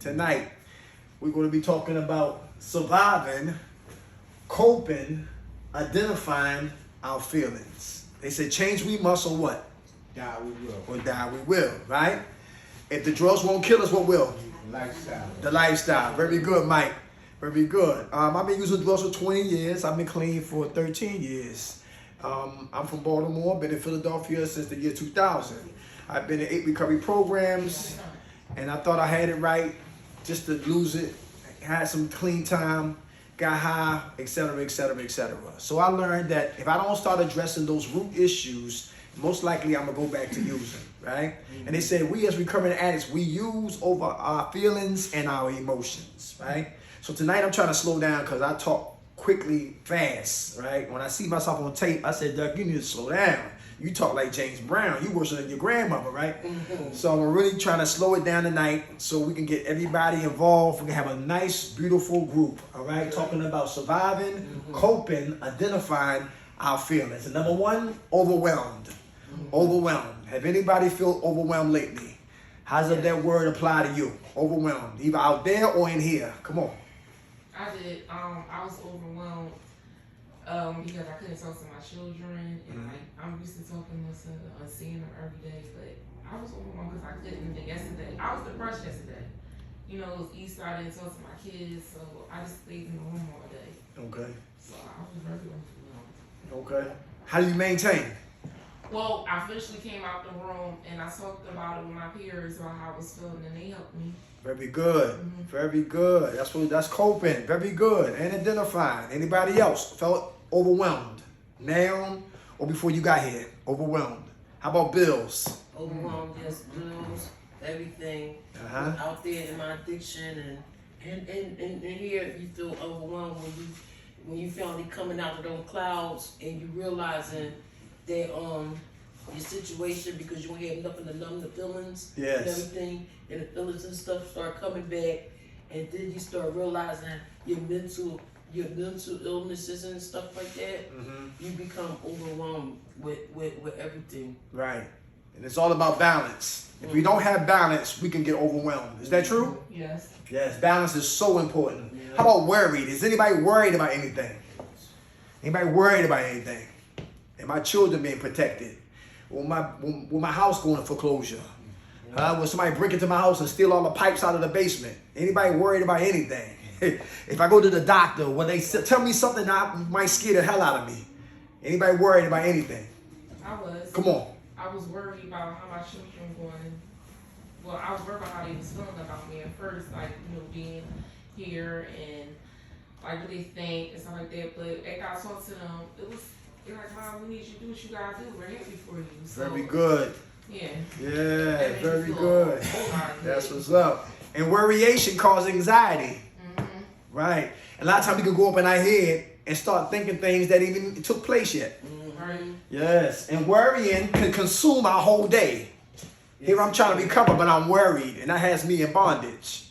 Tonight, we're going to be talking about surviving, coping, identifying our feelings. They say change we must or what? Die we will. Or die we will, right? If the drugs won't kill us, what will? Lifestyle. The lifestyle. Very good, Mike. Very good. I've been using drugs for 20 years. I've been clean for 13 years. I'm from Baltimore, been in Philadelphia since the year 2000. I've been in 8 recovery programs, and I thought I had it right just to lose it. Had some clean time, got high, etc., etc., etc. So I learned that if I don't start addressing those root issues, most likely I'm gonna go back to using, right? And they say we as recovering addicts, we use over our feelings and our emotions, right? So tonight I'm trying to slow down because I talk quickly, fast, right? When I see myself on tape, I said, Doug, you need to slow down. You talk like James Brown. You worse than your grandmother, right? So I'm really trying to slow it down tonight so we can get everybody involved. We can have a nice, beautiful group, all right? Talking about surviving, coping, identifying our feelings. And number one, overwhelmed. Overwhelmed. Have anybody feel overwhelmed lately? How does that word apply to you? Overwhelmed. Either out there or in here. Come on. I did. I was overwhelmed because I couldn't talk to my children, and like I'm used to talking to them and seeing them every day. But I was overwhelmed because I couldn't. And yesterday, I was depressed yesterday. You know, it was Easter. I didn't talk to my kids, so I just stayed in the room all day. Okay. So I was very overwhelmed. Okay. How do you maintain? Well, I officially came out the room and I talked about it with my peers about how I was feeling, and they helped me. Very good. Very good. That's coping. Very good. And identifying. Anybody else felt overwhelmed now or before you got here? Overwhelmed. How about bills? Overwhelmed, yes, bills, everything. Out there in my addiction and here you feel overwhelmed when you finally coming out of those clouds and you realizing that your situation, because you had nothing to numb the feelings and everything, and the feelings and stuff start coming back, and then you start realizing your mental illnesses and stuff like that. You become overwhelmed with everything. Right. And it's all about balance. If we don't have balance, we can get overwhelmed. Is that true? Yes. Yes, balance is so important. How about worried? Is anybody worried about anything? Anybody worried about anything? And my children being protected? Will my house go into foreclosure? Will somebody break into my house and steal all the pipes out of the basement? Anybody worried about anything? If I go to the doctor, when they tell me something that might scare the hell out of me? Anybody worried about anything? I was. Come on. I was worried about how my children were going. Well, I was worried about how they was feeling about me at first, like, you know, being here and like what they think and stuff like that. But after I talked to them, they're like, Mom, we need you to do what you gotta do. We're happy for you. So, Very good. Yeah. Yeah, very good. That's what's up. And worryation causes anxiety. Right. And a lot of times we can go up in our head and start thinking things that even took place yet. Right. Yes. And worrying can consume our whole day. Here I'm trying to recover, but I'm worried, and that has me in bondage.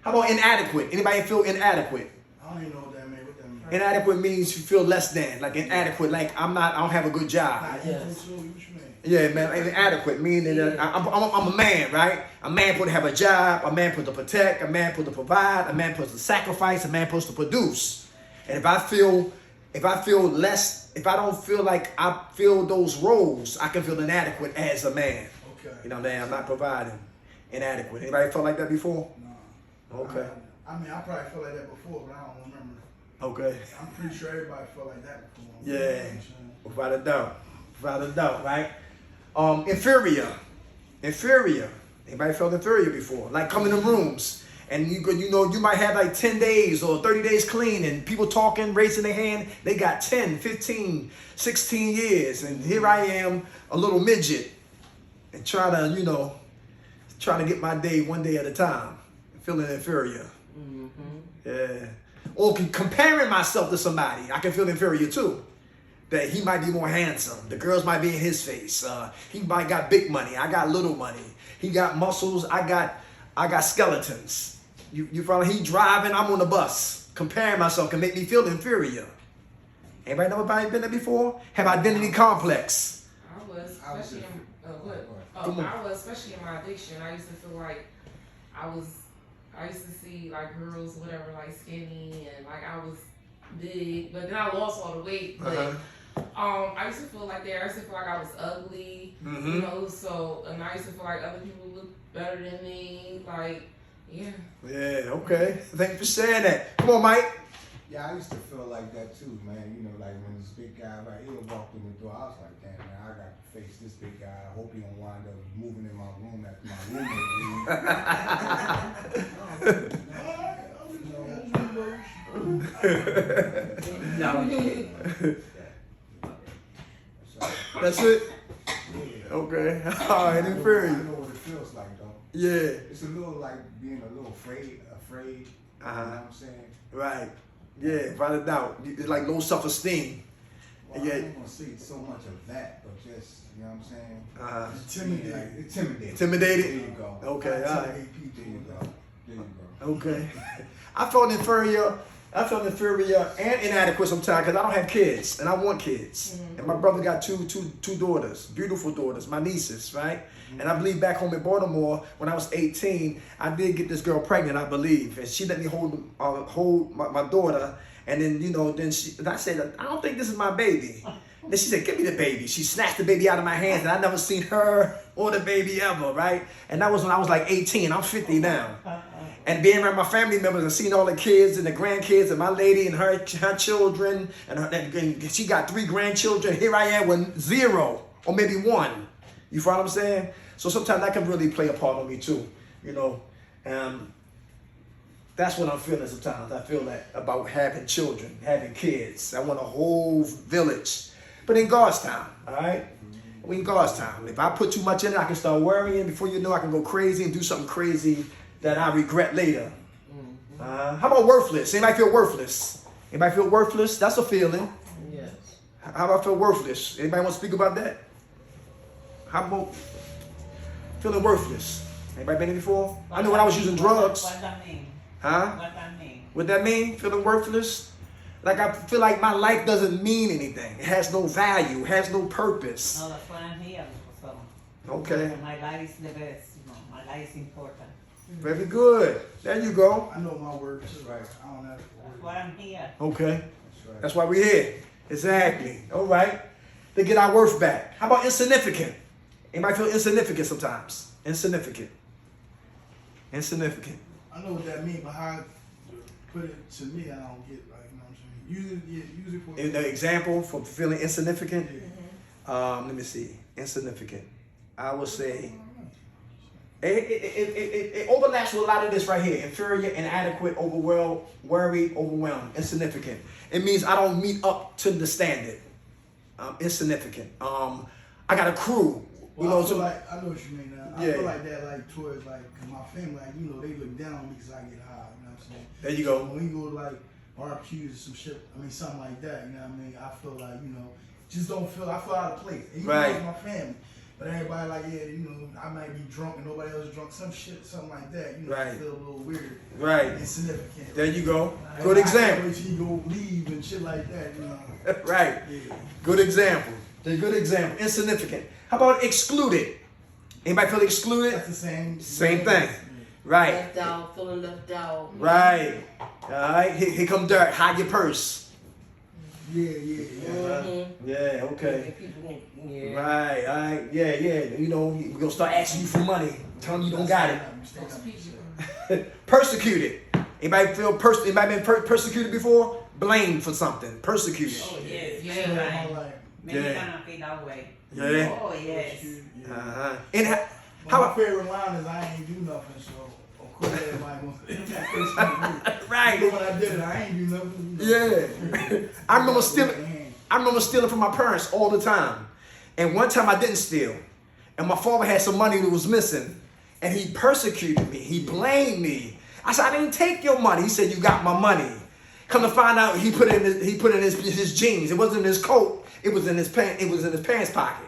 How about inadequate? Anybody feel inadequate? I don't even know what that means. What that means? Inadequate means you feel less than, like inadequate, like I don't have a good job. What you mean? Yeah, man, inadequate, meaning that I'm a man, right? A man supposed to have a job, a man supposed to protect, a man supposed to provide, a man supposed to sacrifice, a man supposed to produce. And if I feel less, if I don't feel like I fill those roles, I can feel inadequate as a man. Okay. You know what I'm saying? I'm not providing. Inadequate. Anybody felt like that before? No. Okay. I mean, I probably felt like that before, but I don't remember. Okay. I'm pretty sure everybody felt like that before. Yeah. Without a doubt. Without a doubt, right? Inferior. Anybody felt inferior before? Like coming in rooms and you might have like 10 days or 30 days clean and people talking, raising their hand. They got 10, 15, 16 years. And here I am, a little midget, and trying to get my day one day at a time. Feeling inferior. Yeah. Or comparing myself to somebody, I can feel inferior too. That he might be more handsome. The girls might be in his face. He might got big money. I got little money. He got muscles. I got skeletons. You follow? He driving. I'm on the bus. Comparing myself can make me feel inferior. Anybody know about been there before? Have identity complex. I was, especially in my addiction. I used to feel like I I used to see like girls, whatever, like skinny and like I was big, but then I lost all the weight. But I used to feel like that. I used to feel like I was ugly, you know. So and I used to feel like other people looked better than me. Like, yeah. Yeah. Okay. Thank you for saying that. Come on, Mike. Yeah, I used to feel like that too, man. You know, like when this big guy right here walked in the door, I was like, damn, man, I got to face this big guy. I hope he don't wind up moving in my room after my roommate leaves. That's it. Yeah. Okay. All right. In Philly. I know what it feels like, though. Yeah. It's a little like being a little afraid. You know what I'm saying? Right. Yeah, without a doubt. It's like low self-esteem. Well, Yeah. I ain't gonna say so much of that, but just, you know what I'm saying? Intimidated. Like, intimidated. Intimidated? There you go. Okay, all right. There you go. There you go. Okay. I felt inferior. I felt inferior and inadequate sometimes because I don't have kids and I want kids. And my brother got two daughters, beautiful daughters, my nieces, right? And I believe back home in Baltimore, when I was 18, I did get this girl pregnant, I believe, and she let me hold my daughter. And then and I said, I don't think this is my baby. Then she said, give me the baby. She snatched the baby out of my hands, and I never seen her or the baby ever, right? And that was when I was like 18. I'm 50 now. And being around my family members and seeing all the kids and the grandkids and my lady and her children, and she got 3 grandchildren. Here I am with 0 or maybe 1. You follow what I'm saying? So sometimes that can really play a part on me too, you know. That's what I'm feeling sometimes. I feel that about having children, having kids. I want a whole village. But in God's time, all right? In God's time. If I put too much in it, I can start worrying. Before you know, I can go crazy and do something crazy that I regret later. How about worthless? Anybody feel worthless? Anybody feel worthless? That's a feeling. Yes. How about feel worthless? Anybody want to speak about that? How about feeling worthless? Anybody been here before? I know when I was using drugs. What that mean? Huh? What that mean? What that mean? Feeling worthless? Like I feel like my life doesn't mean anything. It has no value. It has no purpose. No, that's what I'm here for. Okay. My life is the best. You know, my life is important. Very good. There you go. I know my words too. Right. I don't have to That's worry. why I'm here. Okay. That's right. That's why we're here. Exactly. All right. To get our worth back. How about insignificant? Anybody feel insignificant sometimes? Insignificant. Insignificant. I know what that means, but how to put it to me, I don't get, like, you know what I'm saying? Use it for An example for feeling insignificant. Yeah. Let me see. Insignificant. I would say it overlaps with a lot of this right here. Inferior, inadequate, overwhelmed, worried, overwhelmed, insignificant. It means I don't meet up to the standard. Insignificant. I got a crew. Well, You know, I feel so like, I know what you mean now. I Yeah. feel like that, like, towards, like, 'cause my family, like, you know, they look down on me because I get high, you know what I'm saying? there you So go. when we go to, like, barbecues or some shit, I mean, something like that, you know what I mean? I feel like, you know, just don't feel, I feel out of place. And you Right. know, it's my family. But everybody like, yeah, you know, I might be drunk and nobody else is drunk, some shit, something like that. You know, Right. I feel a little weird. Right. Insignificant. There you go. Like, Good I example. can't wait till you go leave and shit like that, you know. Right. Yeah. Good example. A good example. Insignificant. How about excluded? Anybody feel excluded? That's the same. Same thing. Right. Left out, feeling left out. Right. All right. Here come Dirk. Hide your purse. Yeah, yeah, yeah. Mm-hmm. Yeah. Okay. And people, yeah. Right. All right. Yeah. Yeah. You know, we're gonna start asking you for money. Tell them you don't got it. Most people. Persecuted. Anybody feel anybody been persecuted before? Blamed for something. Persecuted. Oh, yes. Yeah. Right. Many Yeah. cannot feel that way. Yeah. Oh, yes. Uh-huh. And But how my favorite line is I ain't do nothing, so of course everybody wants to persecute me. right. Even when I did it, I ain't do nothing. Yeah. I remember stealing from my parents all the time. And one time I didn't steal. And my father had some money that was missing. And he persecuted me. He blamed me. I said, I didn't take your money. He said, you got my money. Come to find out, he put it in his jeans. It wasn't in his coat. It was in his pants. It was in his pants pocket.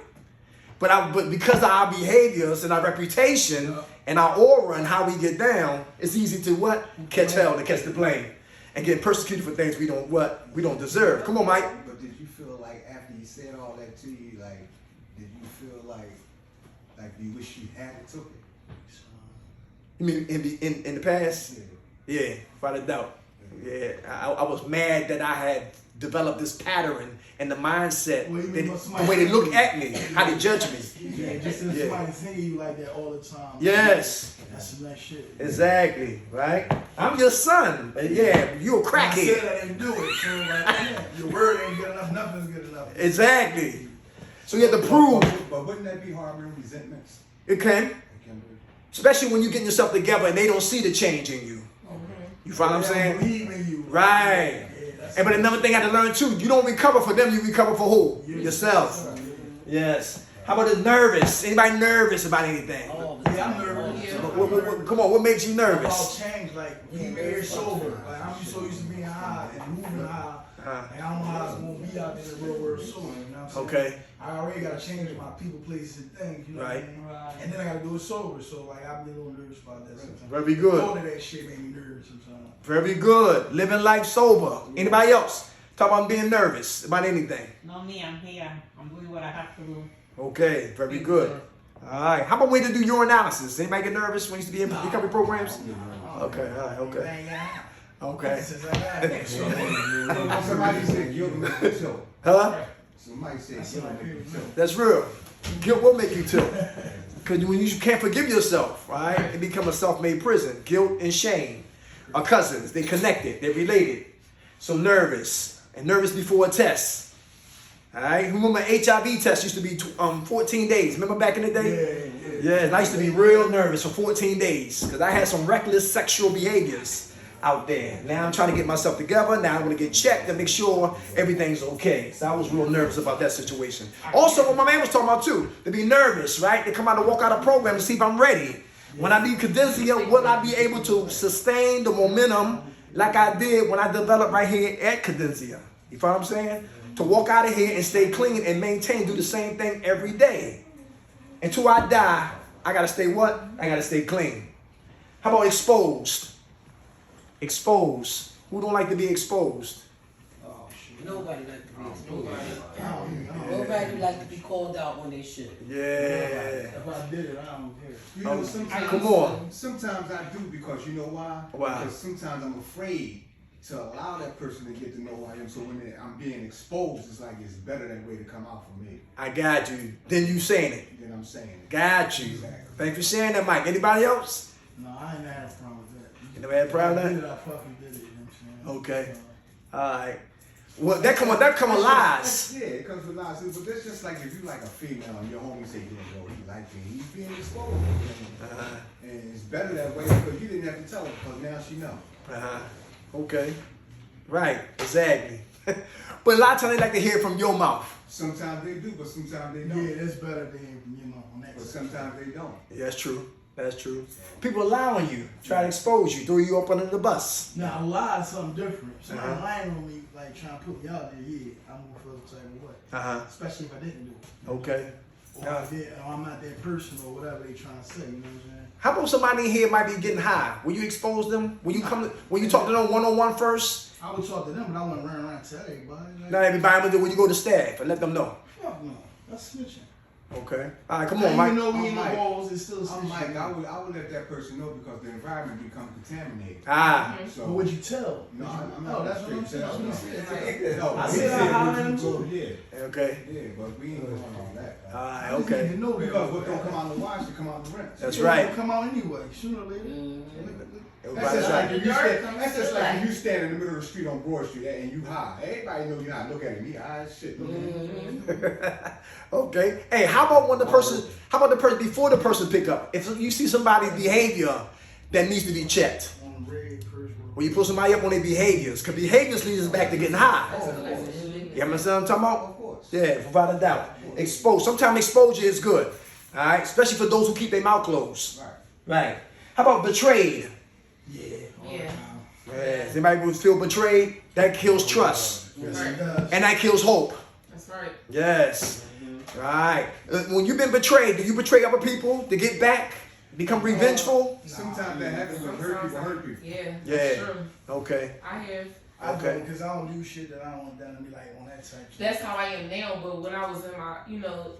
But because of our behaviors and our reputation and our aura and how we get down, it's easy to what? Catch hell, to catch the blame, and get persecuted for things we don't deserve. Come on, Mike. But did you feel like after he said all that to you, like, did you feel like you wish you hadn't took it? You mean in the past? Yeah, without a doubt. Yeah, I was mad that I had developed this pattern and the mindset, Well, you that, mean the way they look at me, how they judge me. Yeah, just if Yeah. somebody seeing you like that all the time. Yes, That's some nice shit. exactly, right? I'm your son. Yeah, you a I said crackhead. I didn't do it, so like, yeah, your word ain't good enough, nothing's good enough. Exactly. So you have to prove But wouldn't that be harboring resentments? it can, It can be. especially when you getting yourself together and they don't see the change in you. You follow what I'm They saying? don't believe in you. Right. Yeah, that's And but another thing I had to learn too, you don't recover for them, you recover for who? You. Yourself. Yes. How about the nervous? Anybody nervous about anything? All the Yeah, I'm time. nervous. Yeah. Come on, what makes you About nervous? change, like even here sober. Like I'm so used to being high and moving high. Uh-huh. Like, I don't know how it's gonna be out there in the real world sober. You know what I'm saying? Okay. I already gotta change my people, places, and things. You know Right. what I mean? And then I gotta do it sober. So like I be a little nervous about that sometimes. Very good. All of that shit make me nervous sometimes. Very good. Living life sober. Anybody else? Talk about being nervous about anything. No, me, I'm here. I'm doing what I have to do. Okay, very good. All right. How about when to do urinalysis? Anybody get nervous when you used to be in recovery programs? Okay, all right, okay. Bang out. Okay. Since I got it. Somebody said guilt makes you tilt. Huh? Somebody said guilt makes you tilt. That's real. Guilt will make you tilt. Because when you can't forgive yourself, right, it becomes a self-made prison. Guilt and shame are cousins. They're connected. They're related. So nervous. And nervous before a test. All right? Remember HIV test used to be 14 days. Remember back in the day? Yeah. Yeah, and I used to be real nervous for 14 days. Because I had some reckless sexual behaviors out there. Now I'm trying to get myself together. Now I'm going to get checked to make sure everything's okay. So I was real nervous about that situation. Also, what my man was talking about too, to be nervous, right? To come out and walk out of program and see if I'm ready. When I leave Cadencia, will I be able to sustain the momentum like I did when I developed right here at Cadencia? You follow what I'm saying? To walk out of here and stay clean and maintain, do the same thing every day. Until I die, I got to stay what? I got to stay clean. How about exposed? Exposed. Who don't like to be exposed? Oh shit. Nobody like to be exposed. I Nobody like to be called out when they should. Yeah. If I did it, I don't care. You know, sometimes, Come on. sometimes I do because you know why? Why? Because sometimes I'm afraid to allow that person to get to know who I am. So when I'm being exposed, it's like it's better that way to come out for me. I got you. Then you saying it. Then I'm saying it. Got you. Exactly. Thanks for sharing that, Mike. Anybody else? No, I ain't had a problem with that. You never had a problem with I that? did it, I fucking did it. You know what I'm saying? Okay. All right. Well, that come with lies. Yeah, it comes with lies. But that's just like if you like a female and your homie say, yeah, yo, he like me. He's being exposed. And it's better that way because you didn't have to tell her because now she know. Okay. Right. Exactly. But a lot of times they like to hear it from your mouth. Sometimes they do, but sometimes they don't. Yeah, that's better than, you know, on that But side. sometimes they don't. Yeah, that's true. That's true. People allowing you, try to expose you, throw you up under the bus. Now, a lie is something different. Somebody Uh-huh. lying on me, like trying to put me out there, yeah, I'm gonna feel the type of way. Uh-huh. Especially if I didn't do it. Okay. Or, I did, or I'm not that person or whatever they trying to say, you know what I'm saying? How about somebody in here might be getting high? Will you expose them? Will you talk to them one-on-one first? I would talk to them, but I wouldn't run around and tell everybody. Like, Not everybody will do when you go to staff and let them know. fuck no. That's snitching. Okay. All right, come I on, Mike. even though we in the Mike. walls, it's still I'm snitching. like, I would let that person know because the environment become contaminated. Ah. So, But would you tell? no, I'm Oh, not that's what I'm saying. That's what he said. No, I he said said, I would holler you at him go? too. Yeah, Okay. yeah, but we ain't doing all that. All right, I just need okay. to know that. Because what don't come out the wash, it come out the rinse. That's It's right. gonna come out anyway, sooner or later. That's Everybody's just like right. if you stand, that's just like if you stand in the middle of the street on Broad Street and you high. Everybody know you high. Look at him, he high as shit. Look at him. Okay. Hey, how about when the person before the person pick up? If you see somebody's behavior that needs to be checked, On the red first one. when you pull somebody up on their behaviors, because behaviors leads us back to getting high. You understand what I'm talking about? Of course. Yeah, without a doubt. Expose. Sometimes exposure is good. All right, especially for those who keep their mouth closed. Right. Right. How about betrayed? Yeah. all Yeah. the time. Yeah. Anybody who feel betrayed, that kills trust, Yes, it does. and that kills hope. That's right. Yes. Right. When you've been betrayed, do you betray other people to get back? Become revengeful? Sometimes that happens when hurt people hurt people. Yeah. Yeah. That's true. Okay. I have. I Okay. don't, because I don't do shit that I don't want done to me like on that type shit. That's how I am now. But when I was in my,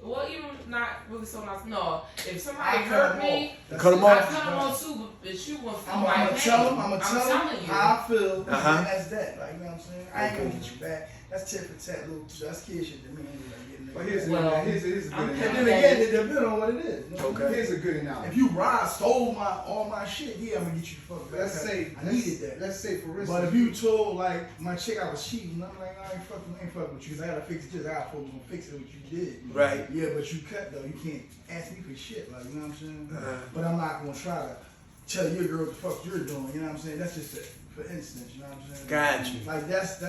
well, even not really so much. No, if somebody I hurt me, Cut 'em I off. cut them off too. But you want to I'm like, gonna tell him. I'm gonna I'm tell telling him you. how I feel. Uh-huh. And that's that. Like, you know what I'm saying? I ain't gonna Okay. get you back. That's tit for tat, little. That's kid shit to me. Anyway, getting But niggas. here's a I'm good And then analogy. again, it depends on what it is. You know? Okay. Here's a good analogy. If you stole all my shit, yeah, I'm gonna get you the fuck back. I needed that. Let's say for instance. But if you told like my chick I was cheating, I'm like, I ain't fucking with you because I gotta fix this. I gotta focus on fixing what you did. Right. Yeah, but you cut though. You can't ask me for shit. Like, you know what I'm saying? Uh-huh. But I'm not gonna try to tell your girl what the fuck you're doing. You know what I'm saying? That's just for instance. You know what I'm saying? Got you. Like that's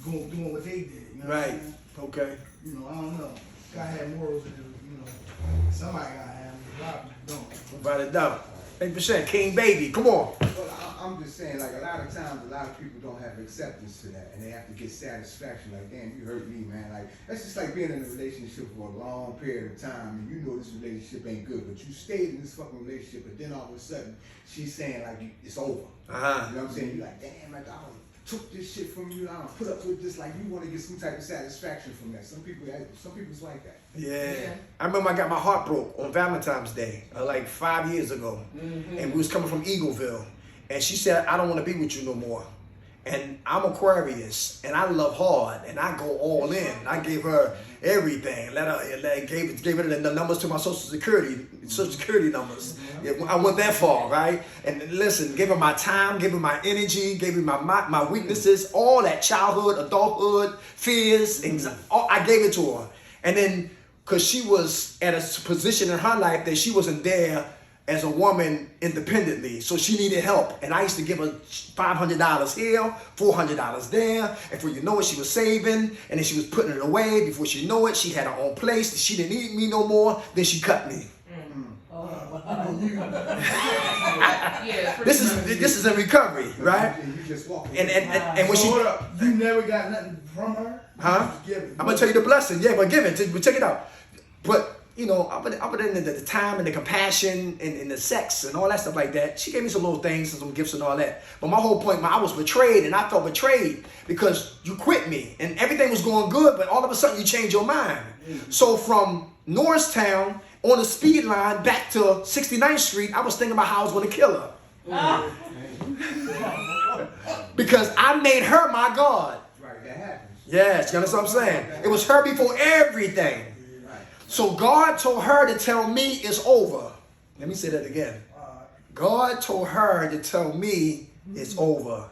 doing what they did. You know what I'm Right. saying? Okay. You know, I don't know. Gotta have morals in it. You know, somebody gotta have them. A lot of people don't. Write it down. 8%. King Baby. Come on. Well, I'm just saying, like, a lot of times, a lot of people don't have acceptance to that, and they have to get satisfaction. Like, damn, you hurt me, man. Like, that's just like being in a relationship for a long period of time, and you know this relationship ain't good, but you stayed in this fucking relationship, but then all of a sudden, she's saying, like, it's over. Uh-huh. You know what I'm saying? You're like, damn, like, I took this shit from you, I put up with this, like, you want to get some type of satisfaction from that. Some people's like that. Yeah. I remember I got my heart broke on Valentine's Day, like 5 years ago. And we was coming from Eagleville. And she said, I don't want to be with you no more. And I'm Aquarius, and I love hard, and I go all in. I gave her everything. Gave her the numbers to my Social Security numbers. Yeah, I went that far, right? And listen, gave her my time, gave her my energy, gave her my weaknesses, all that childhood, adulthood, fears, anxiety, I gave it to her. And then, because she was at a position in her life that she wasn't there as a woman independently, so she needed help, and I used to give her $500 here, $400 there, and before you know it, she was saving, and then she was putting it away. Before she know it, she had her own place. She didn't need me no more. Then she cut me. Yeah, This is in recovery, right? And you just walk away. And when So she, hold up, you never got nothing from her? huh? Just give it. I'm gonna tell you the blessing, yeah, but give it, but check it out. But you know, other than the time and the compassion and the sex and all that stuff like that, she gave me some little things and some gifts and all that. But my whole point, I was betrayed, and I felt betrayed because you quit me and everything was going good, but all of a sudden you changed your mind. So from Norristown on the speed line back to 69th Street, I was thinking about how I was going to kill her. Because I made her my God. Right, that happens. Yes, you understand what I'm saying? It was her before everything. So God told her to tell me it's over. Let me say that again. God told her to tell me it's over.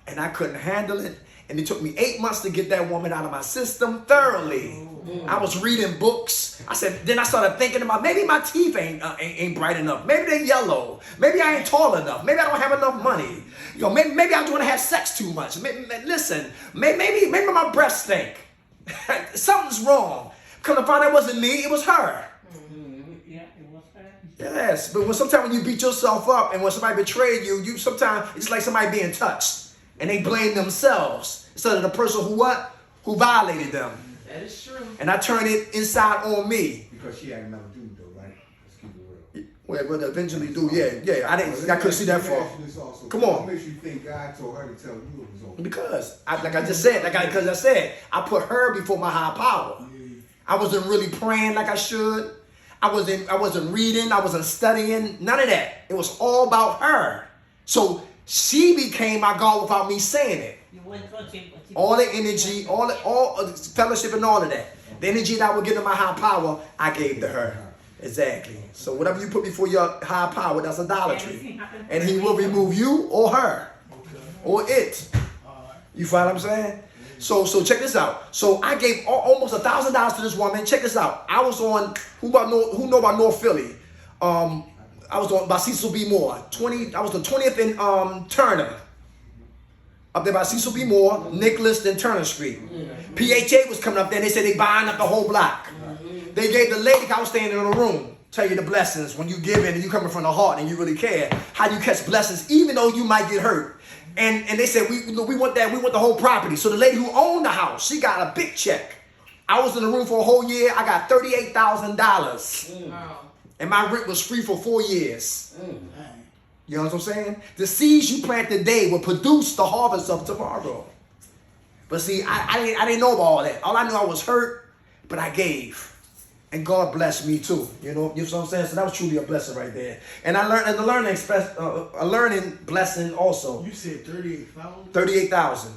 And I couldn't handle it. And it took me 8 months to get that woman out of my system thoroughly. I was reading books. Then I started thinking about maybe my teeth ain't bright enough. Maybe they're yellow. Maybe I ain't tall enough. Maybe I don't have enough money. You know, maybe I don't want to have sex too much. Listen, maybe my breath stink. Something's wrong. Come to find out it wasn't me, it was her. Yeah, it was her. Yes, but sometimes when you beat yourself up and when somebody betrayed you sometimes it's like somebody being touched and they blame themselves instead of the person who violated them. that is true. And I turn it inside on me. Because she had another dude, though, right? Let's keep it real. Well, eventually do, yeah. I couldn't see that far. Come on. What makes you think God told her to tell you it was over? Because, like I said, I put her before my high power. I wasn't really praying like I should. I wasn't reading. I wasn't studying. None of that. It was all about her. So she became my God without me saying it. You went touching, but you All the energy, all the fellowship and all of that. The energy that I would get in my high power, I gave to her. Exactly. So whatever you put before your high power, that's idolatry. everything happened for And he a will reason. remove you or her or it. You follow what I'm saying? So check this out. So I gave almost $1,000 to this woman. Check this out. I was on who know about North Philly? I was on by Cecil B. Moore. I was the 20th in Turner. Up there by Cecil B. Moore, Nicholas, and Turner Street. PHA was coming up there and they said they buying up the whole block. They gave the lady, I was standing in a room, tell you the blessings when you give in and you coming from the heart and you really care. How you catch blessings even though you might get hurt. And they said, we want that, we want the whole property. So the lady who owned the house, she got a big check. I was in the room for a whole year, I got $38,000. Wow. And my rent was free for 4 years. You know what I'm saying? The seeds you plant today will produce the harvest of tomorrow. But see, I didn't know about all that. All I knew I was hurt, but I gave. And God blessed me too. You know what I'm saying? So that was truly a blessing right there. And I learned, and the learning a learning blessing also. You said 38,000? 38,000.